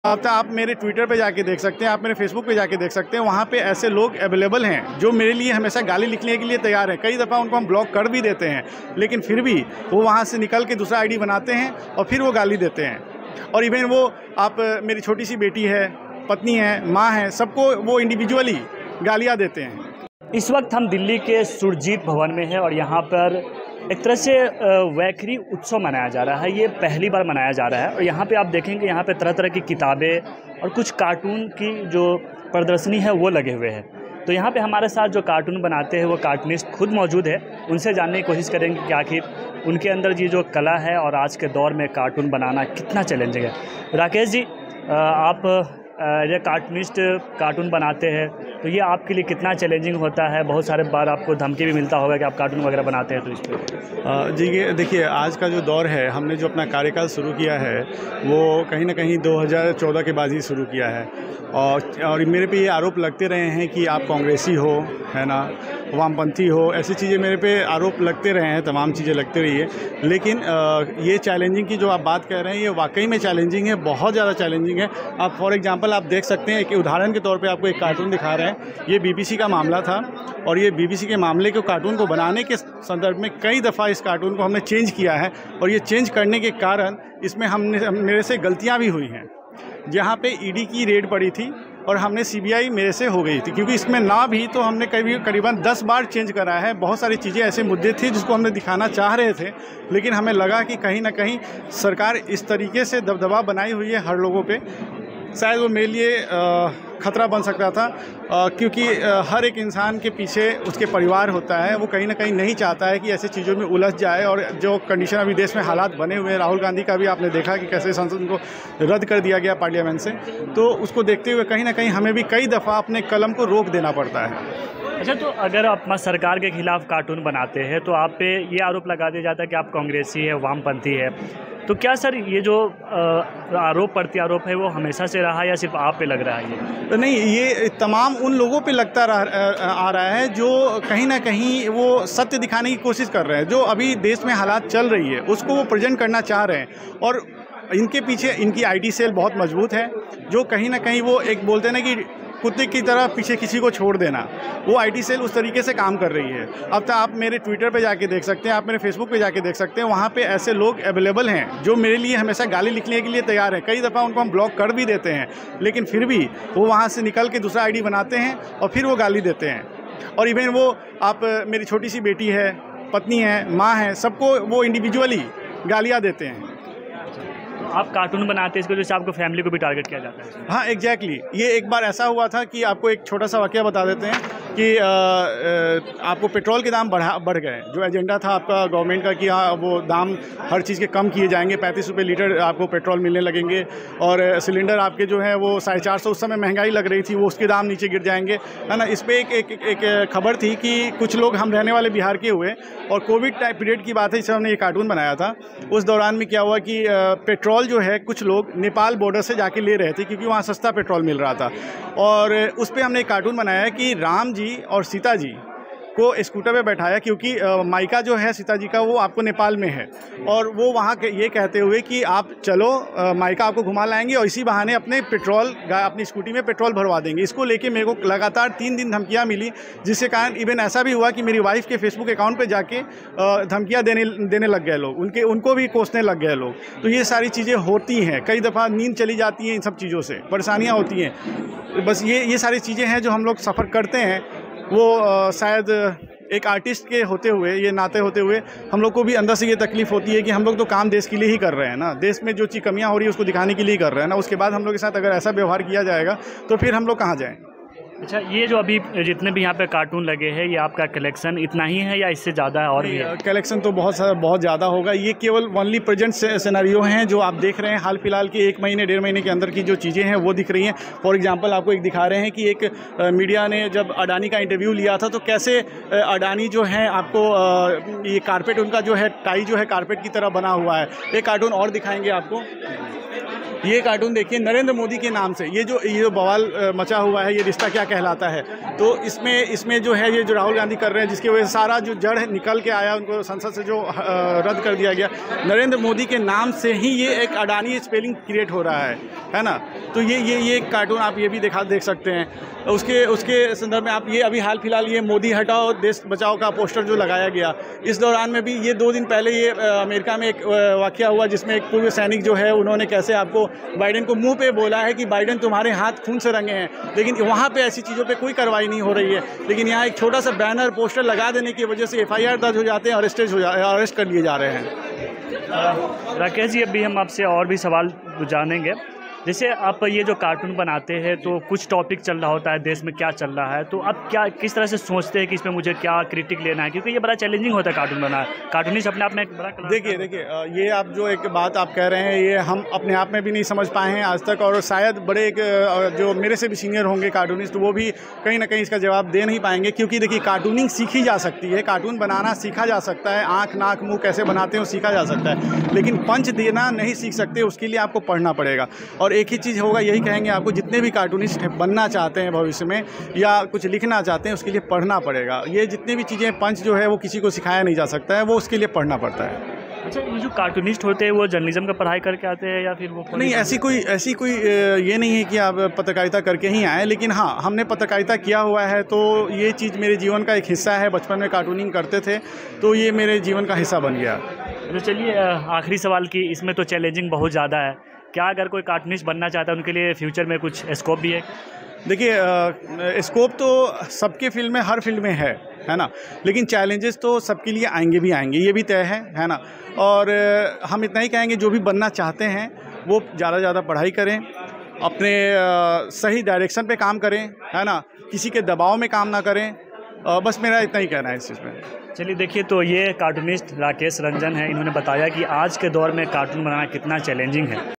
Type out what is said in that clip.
आप मेरे ट्विटर पे जाके देख सकते हैं, आप मेरे फेसबुक पे जाके देख सकते हैं। वहाँ पे ऐसे लोग अवेलेबल हैं जो मेरे लिए हमेशा गाली लिखने के लिए तैयार हैं। कई दफ़ा उनको हम ब्लॉक कर भी देते हैं, लेकिन फिर भी वो वहाँ से निकल के दूसरा आईडी बनाते हैं और फिर वो गाली देते हैं। और इवन वो आप मेरी छोटी सी बेटी है, पत्नी है, माँ है, सबको वो इंडिविजुअली गालियाँ देते हैं। इस वक्त हम दिल्ली के सुरजीत भवन में हैं और यहाँ पर एक तरह से वैखरी उत्सव मनाया जा रहा है। ये पहली बार मनाया जा रहा है और यहाँ पे आप देखेंगे यहाँ पे तरह तरह की किताबें और कुछ कार्टून की जो प्रदर्शनी है वो लगे हुए हैं। तो यहाँ पे हमारे साथ जो कार्टून बनाते हैं वो कार्टूनिस्ट खुद मौजूद है। उनसे जानने की कोशिश करेंगे कि आखिर उनके अंदर ये जो कला है और आज के दौर में कार्टून बनाना कितना चैलेंजिंग है। राकेश जी, आप ये कार्टूनिस्ट कार्टून बनाते हैं तो ये आपके लिए कितना चैलेंजिंग होता है? बहुत सारे बार आपको धमकी भी मिलता होगा कि आप कार्टून वगैरह बनाते हैं तो इस पर। जी देखिए, आज का जो दौर है, हमने जो अपना कार्यकाल शुरू किया है वो कहीं ना कहीं 2014 के बाद ही शुरू किया है। और मेरे पे ये आरोप लगते रहे हैं कि आप कांग्रेसी हो, है ना, वामपंथी हो, ऐसी चीज़ें मेरे पे आरोप लगते रहे हैं, तमाम चीज़ें लगती रही है। लेकिन ये चैलेंजिंग की जो आप बात कह रहे हैं ये वाकई में चैलेंजिंग है, बहुत ज़्यादा चैलेंजिंग है। आप फॉर एग्जांपल आप देख सकते हैं कि उदाहरण के तौर पे आपको एक कार्टून दिखा रहे हैं। ये बीबीसी का मामला था और ये बीबीसी के मामले के कार्टून को बनाने के संदर्भ में कई दफ़ा इस कार्टून को हमने चेंज किया है और ये चेंज करने के कारण इसमें मेरे से गलतियाँ भी हुई हैं। जहाँ पे ईडी की रेड पड़ी थी और हमने सीबीआई मेरे से हो गई थी, क्योंकि इसमें ना भी तो हमने करीबन 10 बार चेंज करा है। बहुत सारी चीज़ें ऐसे मुद्दे थे जिसको हमने दिखाना चाह रहे थे, लेकिन हमें लगा कि कहीं ना कहीं सरकार इस तरीके से दबदबा बनाई हुई है हर लोगों पे, शायद वो मेरे लिए ख़तरा बन सकता था, क्योंकि हर एक इंसान के पीछे उसके परिवार होता है। वो कहीं ना कहीं नहीं चाहता है कि ऐसी चीज़ों में उलझ जाए। और जो कंडीशन अभी देश में हालात बने हुए हैं, राहुल गांधी का भी आपने देखा कि कैसे संसद को रद्द कर दिया गया पार्लियामेंट से, तो उसको देखते हुए कहीं ना कहीं हमें भी कई दफ़ा अपने कलम को रोक देना पड़ता है। अच्छा, तो अगर आप सरकार के खिलाफ कार्टून बनाते हैं तो आप पे ये आरोप लगा दिया जाता है कि आप कांग्रेसी है, वामपंथी है, तो क्या सर ये जो आरोप प्रत्यारोप है वो हमेशा से रहा या सिर्फ आप पे लग रहा है? ये तो नहीं, ये तमाम उन लोगों पे लगता आ रहा है जो कहीं ना कहीं वो सत्य दिखाने की कोशिश कर रहे हैं। जो अभी देश में हालात चल रही है उसको वो प्रेजेंट करना चाह रहे हैं और इनके पीछे इनकी आईटी सेल बहुत मजबूत है, जो कहीं ना कहीं वो एक बोलते हैं ना कि कुत्ते की तरह पीछे किसी को छोड़ देना, वो आईटी सेल उस तरीके से काम कर रही है। अब तो आप मेरे ट्विटर पे जाके देख सकते हैं, आप मेरे फेसबुक पे जाके देख सकते हैं। वहाँ पे ऐसे लोग अवेलेबल हैं जो मेरे लिए हमेशा गाली लिखने के लिए तैयार हैं। कई दफ़ा उनको हम ब्लॉक कर भी देते हैं, लेकिन फिर भी वो वहाँ से निकल के दूसरा आईडी बनाते हैं और फिर वो गाली देते हैं। और इवन वो आप मेरी छोटी सी बेटी है, पत्नी है, माँ है, सबको वो इंडिविजुअली गालियाँ देते हैं। आप कार्टून बनाते हैं इसको जैसे आपको फैमिली को भी टारगेट किया जाता है? हाँ, एग्जैक्टली। ये एक बार ऐसा हुआ था कि आपको एक छोटा सा वाकया बता देते हैं कि आपको पेट्रोल के दाम बढ़ गए। जो एजेंडा था आपका गवर्नमेंट का कि हाँ वो दाम हर चीज़ के कम किए जाएंगे, 35 रुपये लीटर आपको पेट्रोल मिलने लगेंगे और सिलेंडर आपके जो है वो 450, उस समय महंगाई लग रही थी, वो उसके दाम नीचे गिर जाएंगे, है ना। इस पर एक खबर थी कि कुछ लोग, हम रहने वाले बिहार के हुए और कोविड टाइम पीरियड की बात है जिससे हमने ये कार्टून बनाया था। उस दौरान में क्या हुआ कि पेट्रोल जो है कुछ लोग नेपाल बॉर्डर से जाके ले रहे थे क्योंकि वहाँ सस्ता पेट्रोल मिल रहा था। और उस पर हमने एक कार्टून बनाया है कि राम जी और सीता जी को स्कूटर पे बैठाया, क्योंकि मायका जो है सीता जी का वो आपको नेपाल में है, और वो वहाँ के ये कहते हुए कि आप चलो मायका आपको घुमा लाएंगे और इसी बहाने अपनी स्कूटी में पेट्रोल भरवा देंगे। इसको लेके मेरे को लगातार 3 दिन धमकियाँ मिली, जिसके कारण इवन ऐसा भी हुआ कि मेरी वाइफ के फेसबुक अकाउंट पे जाके धमकियाँ देने लग गए लोग, उनको भी कोसने लग गए लोग। तो ये सारी चीज़ें होती हैं, कई दफ़ा नींद चली जाती है, इन सब चीज़ों से परेशानियाँ होती हैं। बस ये सारी चीज़ें हैं जो हम लोग सफ़र करते हैं। वो शायद एक आर्टिस्ट के होते हुए, ये नाते होते हुए हम लोग को भी अंदर से ये तकलीफ़ होती है कि हम लोग तो काम देश के लिए ही कर रहे हैं ना, देश में जो चीज़ कमियां हो रही है उसको दिखाने के लिए ही कर रहे हैं ना। उसके बाद हम लोग के साथ अगर ऐसा व्यवहार किया जाएगा तो फिर हम लोग कहाँ जाएँ। अच्छा, ये जो अभी जितने भी यहाँ पे कार्टून लगे हैं, ये आपका कलेक्शन इतना ही है या इससे ज़्यादा है? और भी है कलेक्शन तो बहुत ज़्यादा होगा। ये केवल ओनली प्रेजेंट सिनेरियो हैं जो आप देख रहे हैं। हाल फिलहाल के 1 महीने 1.5 महीने के अंदर की जो चीज़ें हैं वो दिख रही हैं। फॉर एग्जांपल आपको एक दिखा रहे हैं कि एक मीडिया ने जब अडानी का इंटरव्यू लिया था तो कैसे अडानी जो है आपको ये कारपेट, उनका जो है टाई जो है कारपेट की तरह बना हुआ है। एक कार्टून और दिखाएंगे आपको। ये कार्टून देखिए नरेंद्र मोदी के नाम से, ये जो बवाल मचा हुआ है, ये रिश्ता क्या कहलाता है। तो इसमें जो है ये जो राहुल गांधी कर रहे हैं, जिसकी वजह से सारा जो जड़ निकल के आया, उनको संसद से जो रद्द कर दिया गया, नरेंद्र मोदी के नाम से ही ये एक अडानी स्पेलिंग क्रिएट हो रहा है ना। तो ये कार्टून आप ये भी देख सकते हैं। उसके संदर्भ में आप ये अभी हाल फिलहाल ये मोदी हटाओ देश बचाओ का पोस्टर जो लगाया गया, इस दौरान में भी ये 2 दिन पहले ये अमेरिका में एक वाकया हुआ, जिसमें एक पूर्व सैनिक जो है, उन्होंने कैसे आपको बाइडेन को मुंह पे बोला है कि बाइडेन तुम्हारे हाथ खून से रंगे हैं, लेकिन वहाँ पे ऐसी चीज़ों पे कोई कार्रवाई नहीं हो रही है। लेकिन यहाँ एक छोटा सा बैनर पोस्टर लगा देने की वजह से FIR दर्ज हो जाते हैं, अरेस्ट कर लिए जा रहे हैं। राकेश जी, अभी हम आपसे और भी सवाल जानेंगे। जैसे आप ये जो कार्टून बनाते हैं तो कुछ टॉपिक चल रहा होता है, देश में क्या चल रहा है, तो आप किस तरह से सोचते हैं कि इसमें मुझे क्या क्रिटिक लेना है, क्योंकि ये बड़ा चैलेंजिंग होता है कार्टून बनाना। कार्टूनिस्ट अपने आप में एक बड़ा देखिए ये आप जो एक बात आप कह रहे हैं, ये हम अपने आप में भी नहीं समझ पाए हैं आज तक, और शायद बड़े जो मेरे से भी सीनियर होंगे कार्टूनिस्ट, वो भी कहीं ना कहीं इसका जवाब दे नहीं पाएंगे। क्योंकि देखिए कार्टूनिंग सीखी जा सकती है, कार्टून बनाना सीखा जा सकता है, आँख नाक मुँह कैसे बनाते हैं वो सीखा जा सकता है, लेकिन पंच देना नहीं सीख सकते, उसके लिए आपको पढ़ना पड़ेगा। और एक ही चीज़ होगा, यही कहेंगे आपको, जितने भी कार्टूनिस्ट बनना चाहते हैं भविष्य में या कुछ लिखना चाहते हैं, उसके लिए पढ़ना पड़ेगा। ये जितनी भी चीज़ें पंच जो है वो किसी को सिखाया नहीं जा सकता है, वो उसके लिए पढ़ना पड़ता है। अच्छा, ये जो कार्टूनिस्ट होते हैं वो जर्नलिज्म का पढ़ाई करके आते हैं या फिर वो नहीं, ऐसी कोई ये नहीं है कि आप पत्रकारिता करके ही आए, लेकिन हाँ, हमने पत्रकारिता किया हुआ है, तो ये चीज़ मेरे जीवन का एक हिस्सा है। बचपन में कार्टूनिंग करते थे, तो ये मेरे जीवन का हिस्सा बन गया। तो चलिए आखिरी सवाल की, इसमें तो चैलेंजिंग बहुत ज़्यादा है, क्या अगर कोई कार्टूनिस्ट बनना चाहता है उनके लिए फ्यूचर में कुछ स्कोप भी है? देखिए स्कोप तो सबके फील्ड में, हर फील्ड में है ना, लेकिन चैलेंजेस तो सबके लिए आएंगे ये भी तय है ना। और हम इतना ही कहेंगे, जो भी बनना चाहते हैं वो ज़्यादा पढ़ाई करें, अपने सही डायरेक्शन पे काम करें, है ना, किसी के दबाव में काम ना करें। बस मेरा इतना ही कहना है इस चीज़ में। चलिए देखिए, तो ये कार्टूनिस्ट राकेश रंजन है, इन्होंने बताया कि आज के दौर में कार्टून बनाना कितना चैलेंजिंग है।